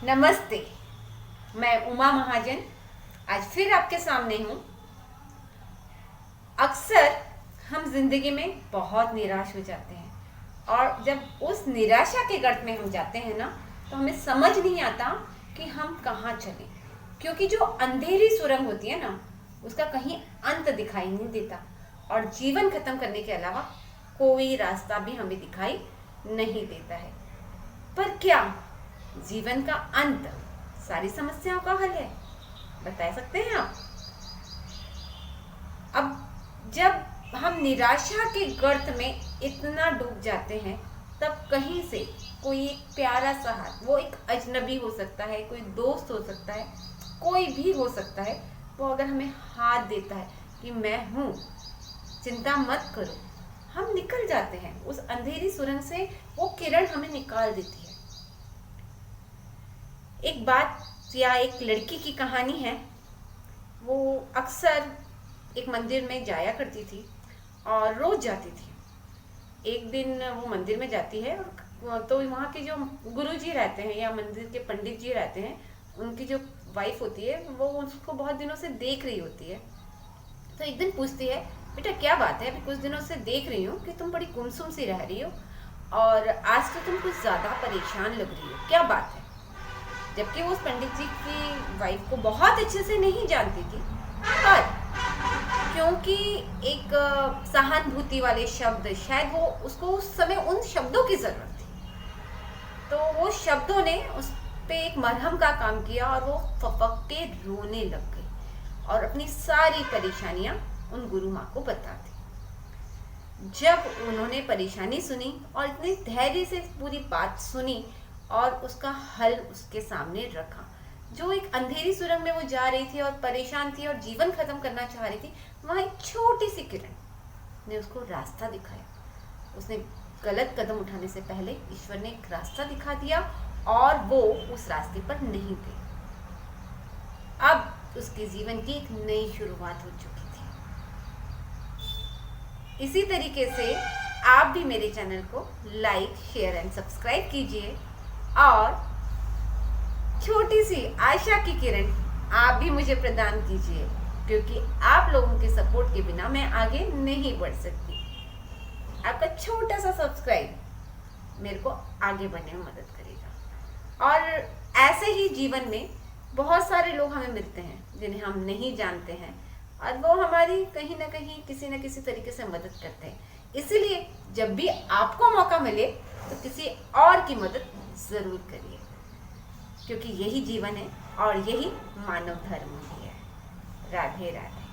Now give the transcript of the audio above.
नमस्ते। मैं उमा महाजन आज फिर आपके सामने हूँ। अक्सर हम जिंदगी में बहुत निराश हो जाते हैं और जब उस निराशा के गर्त में हम जाते हैं ना, तो हमें समझ नहीं आता कि हम कहाँ चलें, क्योंकि जो अंधेरी सुरंग होती है ना, उसका कहीं अंत दिखाई नहीं देता और जीवन खत्म करने के अलावा कोई रास्ता भी हमें दिखाई नहीं देता है। पर क्या जीवन का अंत सारी समस्याओं का हल है? बता सकते हैं आप? अब जब हम निराशा के गर्त में इतना डूब जाते हैं, तब कहीं से कोई एक प्यारा सा हाथ, वो एक अजनबी हो सकता है, कोई दोस्त हो सकता है, कोई भी हो सकता है, वो अगर हमें हाथ देता है कि मैं हूँ, चिंता मत करो, हम निकल जाते हैं उस अंधेरी सुरंग से। वो किरण हमें निकाल देती है। एक बात या एक लड़की की कहानी है। वो अक्सर एक मंदिर में जाया करती थी और रोज जाती थी। एक दिन वो मंदिर में जाती है और तो वहाँ के जो गुरुजी रहते हैं या मंदिर के पंडित जी रहते हैं, उनकी जो वाइफ होती है वो उसको बहुत दिनों से देख रही होती है। तो एक दिन पूछती है, बेटा क्या बात है, अभी कुछ दिनों से देख रही हूँ कि तुम बड़ी गुमसुम सी रह रही हो और आज तो तुम कुछ ज़्यादा परेशान लग रही हो, क्या बात है? जबकि वो उस पंडित जी की वाइफ को बहुत अच्छे से नहीं जानती थी, पर क्योंकि एक सहानुभूति वाले शब्द, शायद वो उसको उस समय उन शब्दों की जरूरत थी, तो वो शब्दों ने उस पे एक मरहम का काम किया और वो फपक के रोने लग गई और अपनी सारी परेशानियां उन गुरु माँ को बता दी। जब उन्होंने परेशानी सुनी और इतने धैर्य से पूरी बात सुनी और उसका हल उसके सामने रखा, जो एक अंधेरी सुरंग में वो जा रही थी और परेशान थी और जीवन खत्म करना चाह रही थी, वहाँ एक छोटी सी किरण ने उसको रास्ता दिखाया। उसने गलत कदम उठाने से पहले ईश्वर ने एक रास्ता दिखा दिया और वो उस रास्ते पर नहीं गई। अब उसके जीवन की एक नई शुरुआत हो चुकी थी। इसी तरीके से आप भी मेरे चैनल को लाइक, शेयर एंड सब्सक्राइब कीजिए और छोटी सी आशा की किरण आप भी मुझे प्रदान कीजिए, क्योंकि आप लोगों के सपोर्ट के बिना मैं आगे नहीं बढ़ सकती। आपका छोटा सा सब्सक्राइब मेरे को आगे बढ़ने में मदद करेगा। और ऐसे ही जीवन में बहुत सारे लोग हमें मिलते हैं जिन्हें हम नहीं जानते हैं और वो हमारी कहीं ना कहीं किसी न किसी तरीके से मदद करते हैं। इसलिए जब भी आपको मौका मिले तो किसी और की मदद जरूर करिए, क्योंकि यही जीवन है और यही मानव धर्म भी है। राधे राधे।